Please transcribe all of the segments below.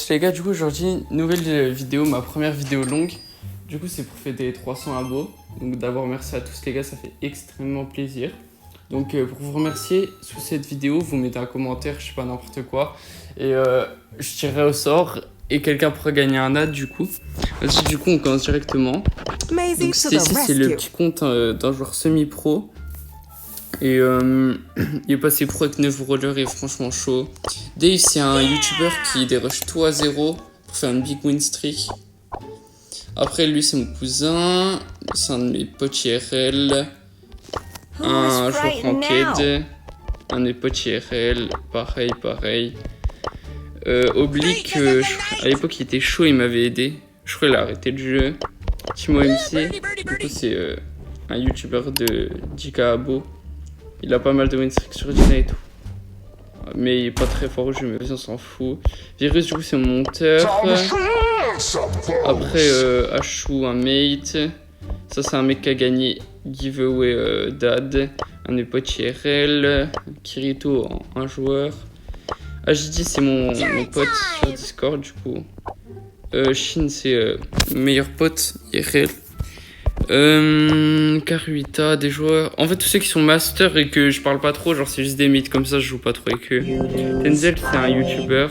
tous les gars, du coup aujourd'hui, nouvelle vidéo, ma première vidéo longue. Du coup c'est pour fêter les 300 abos. Donc d'abord merci à tous les gars, ça fait extrêmement plaisir. Donc pour vous remercier, sous cette vidéo, vous mettez un commentaire, je sais pas, n'importe quoi. Et je tirerai au sort et quelqu'un pourra gagner un ad du coup. Vas-y, du coup on commence directement. Donc ici c'est le petit compte d'un joueur semi-pro. Et il est passé pro avec 9 rollers et franchement chaud. Dave c'est un youtubeur qui dérush tout à 0 pour faire une big win streak. Après lui c'est mon cousin, c'est un de mes potes IRL. Un joueur ranked, un de mes potes IRL, pareil. Oblique, à l'époque il était chaud, il m'avait aidé. Je crois qu'il a arrêté le jeu. Timo MC, du coup c'est un youtubeur de JK Abo. Il a pas mal de win streak sur Dina et tout. Mais il est pas très fort au jeu, mais on s'en fout. Virus, du coup, c'est mon monteur. Après, Ashou, un mate. Ça, c'est un mec qui a gagné giveaway dad. Un de mes potes IRL. Kirito, un joueur. HD, c'est mon pote sur Discord, du coup. Shin, c'est mon meilleur pote IRL. Karuita, des joueurs. En fait, tous ceux qui sont master et que je parle pas trop, genre c'est juste des mythes comme ça, je joue pas trop avec eux. Tenzel, c'est un youtuber.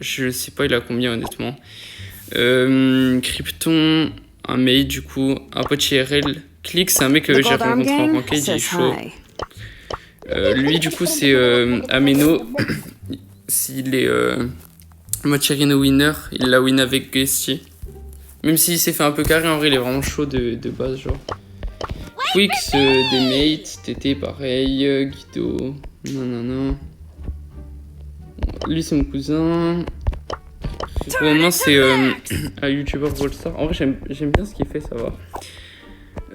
Je sais pas, il a combien honnêtement. Krypton, un mate du coup. Un pote IRL. Click, c'est un mec que j'ai rencontré en ranked, il est chaud. Lui, du coup, c'est Ameno. S'il est Mochirino winner, il l'a win avec Guesty. Même s'il s'est fait un peu carré, en vrai, il est vraiment chaud de base, genre. Twix, des mates, TT, pareil, Guido, non. Lui, c'est mon cousin. Pour moi, c'est un youtubeur Wallstar. En vrai, j'aime bien ce qu'il fait, ça va.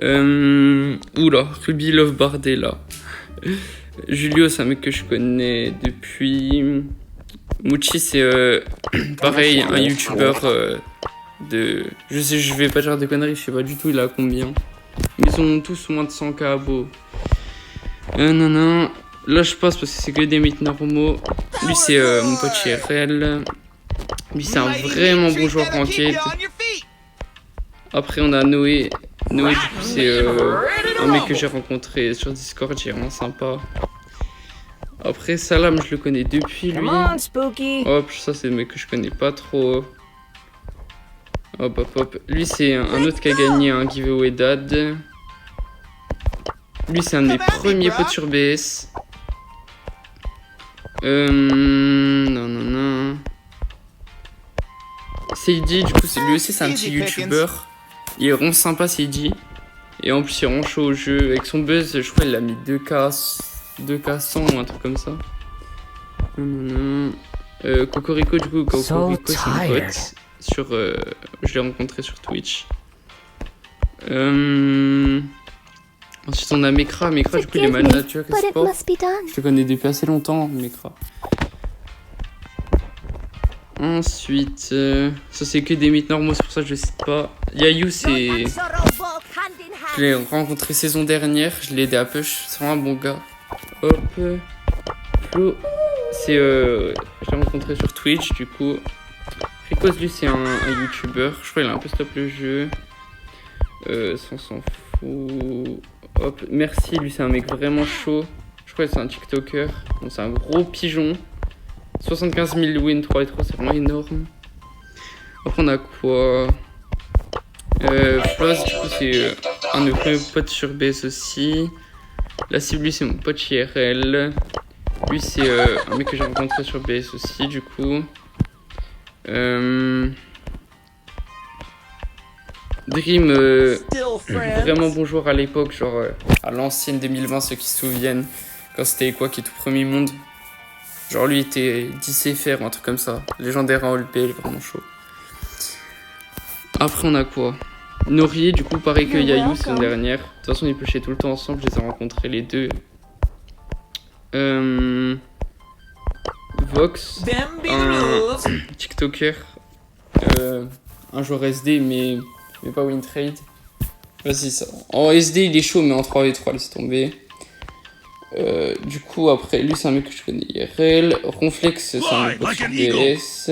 Oula, Ruby Love Bardella. Julio, c'est un mec que je connais depuis. Muchi, c'est pareil, un youtubeur je vais pas dire de conneries, je sais pas du tout il a combien. Ils sont tous moins de 100k abos. Non. Là je passe parce que c'est que des mythes normaux. Lui c'est mon pote IRL. Lui c'est un vraiment bon joueur ranked. Après on a Noé. Noé du coup c'est un mec que j'ai rencontré sur Discord, il est vraiment sympa. Après Salam je le connais depuis lui. Hop, ça c'est le mec que je connais pas trop. Hop. Lui, c'est un autre qui a gagné un giveaway dad. Lui, c'est un de mes premiers potes sur BS. Non. Seiji, du coup, lui aussi, c'est un petit youtubeur. Il est vraiment sympa, Seiji. Et en plus, il est vraiment chaud au jeu. Avec son buzz, je crois qu'il a mis 2K 100 ou un truc comme ça. Cocorico, du coup, Cocorico, c'est mon pote. Je l'ai rencontré sur Twitch. Ensuite on a Mekra. Mekra du coup il est manager sport. Je le connais depuis assez longtemps, Mekra. Ensuite ça c'est que des mythes normaux, c'est pour ça que je le cite pas. Yayu c'est... Je l'ai rencontré saison dernière, je l'ai aidé à push, c'est vraiment un bon gars. Hop. Flo c'est... je l'ai rencontré sur Twitch du coup. Ricos, lui, c'est un youtubeur. Je crois qu'il a un peu stop le jeu. Ça, on s'en fout. Hop, merci. Lui, c'est un mec vraiment chaud. Je crois que c'est un TikToker. Donc, c'est un gros pigeon. 75 000 wins 3 et 3, c'est vraiment énorme. Après, on a quoi Floss, du coup, c'est un de mes premiers potes sur BS aussi. La cible, lui, c'est mon pote IRL. Lui, c'est un mec que j'ai rencontré sur BS aussi, du coup. Dream, vraiment bon joueur à l'époque, genre à l'ancienne 2020, ceux qui se souviennent, quand c'était quoi qui est tout premier monde. Genre lui était 10 FR ou un truc comme ça, légendaire en OLP, vraiment chaud. Après on a quoi Nori, du coup pareil que Yayu saison dernière. De toute façon ils pushaient tout le temps ensemble, je les ai rencontrés les deux. Vox, un TikToker, un joueur SD mais pas win trade. Vas-y ça. En SD il est chaud mais en 3v3 laisse tomber. Du coup après lui c'est un mec que je connais IRL. Ronflex c'est un mec de BS.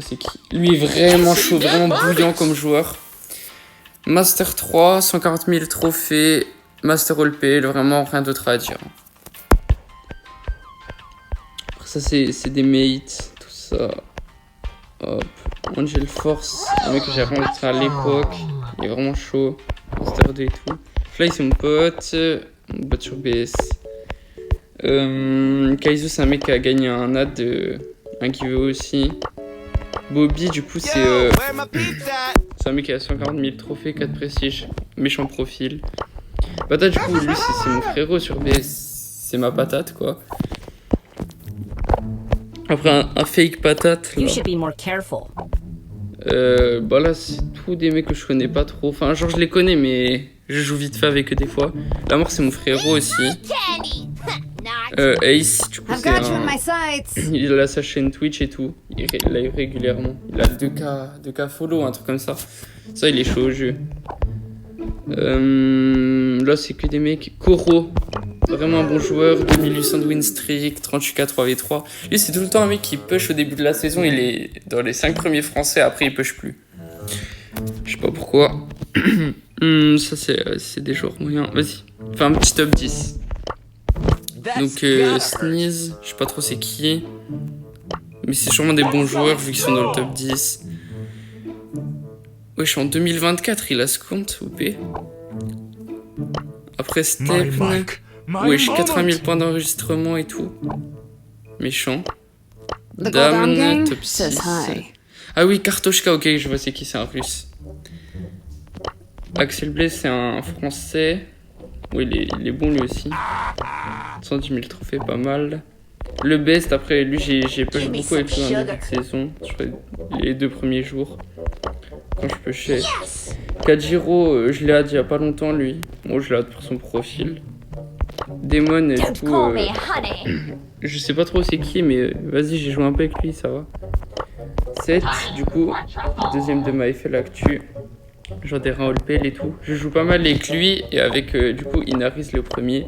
sais pas c'est qui. Lui est vraiment chaud, vraiment bouillant comme joueur. Master 3, 140 000 trophées. Master OLP, vraiment rien d'autre à dire. Après ça c'est des mates, tout ça. Hop, Angel Force, un mec que j'ai rencontré à l'époque. Il est vraiment chaud. Master 2 et tout. Fly c'est mon pote sur BS. Kaizo c'est un mec qui a gagné un ad, un giveaway aussi. Bobby du coup c'est un mec qui a 140 000 trophées, 4 prestiges, méchant profil. Patate du coup lui c'est mon frérot sur BS, c'est ma patate quoi. Après un fake patate là. Bah là c'est tous des mecs que je connais pas trop, enfin genre je les connais mais je joue vite fait avec eux des fois. La mort c'est mon frérot aussi. Ace, du coup, il a sa chaîne Twitch et tout. Il live régulièrement. Il a 2K follow, un truc comme ça. Ça, il est chaud au jeu. Là, c'est que des mecs. Koro, vraiment un bon joueur. 2800 de win streak, 38K 3v3. Lui, c'est tout le temps un mec qui push au début de la saison. Il est dans les 5 premiers français. Après, il push plus. Je sais pas pourquoi. Ça, c'est des joueurs moyens. Vas-y, fais un petit top 10. Donc Sneeze, je sais pas trop c'est qui, mais c'est sûrement des bons joueurs vu qu'ils sont dans le top 10. Wesh, en 2024 il a ce compte OP. Après Stepn, wesh, 80 000 points d'enregistrement et tout. Méchant. Damn, top 6. Ah oui, Kartoshka, ok, je vois c'est qui, c'est un russe. Axel Blaze c'est un français. Oui, il est bon lui aussi. 110 000 trophées, pas mal. Le best, après lui, j'ai push beaucoup avec lui en début de saison. Je crois les 2 premiers jours. Quand je pushais. Kajiro, je l'ai dit il y a pas longtemps lui. Moi, je l'ai hâte pour son profil. Demon et tout. Je sais pas trop c'est qui, mais vas-y, j'ai joué un peu avec lui, ça va. 7, du coup, deuxième de ma FL Actu. Genre des rangs all-pale et tout. Je joue pas mal avec lui et avec du coup Inariz le premier.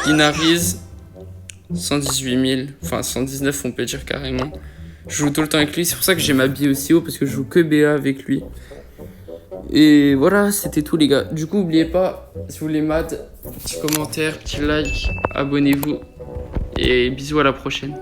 Inariz 118 000, enfin 119 on peut dire carrément. Je joue tout le temps avec lui, c'est pour ça que j'ai ma bille aussi haut parce que je joue que BA avec lui. Et voilà, c'était tout les gars. Du coup, oubliez pas, si vous voulez mad, petit commentaire, petit like, abonnez-vous et bisous à la prochaine.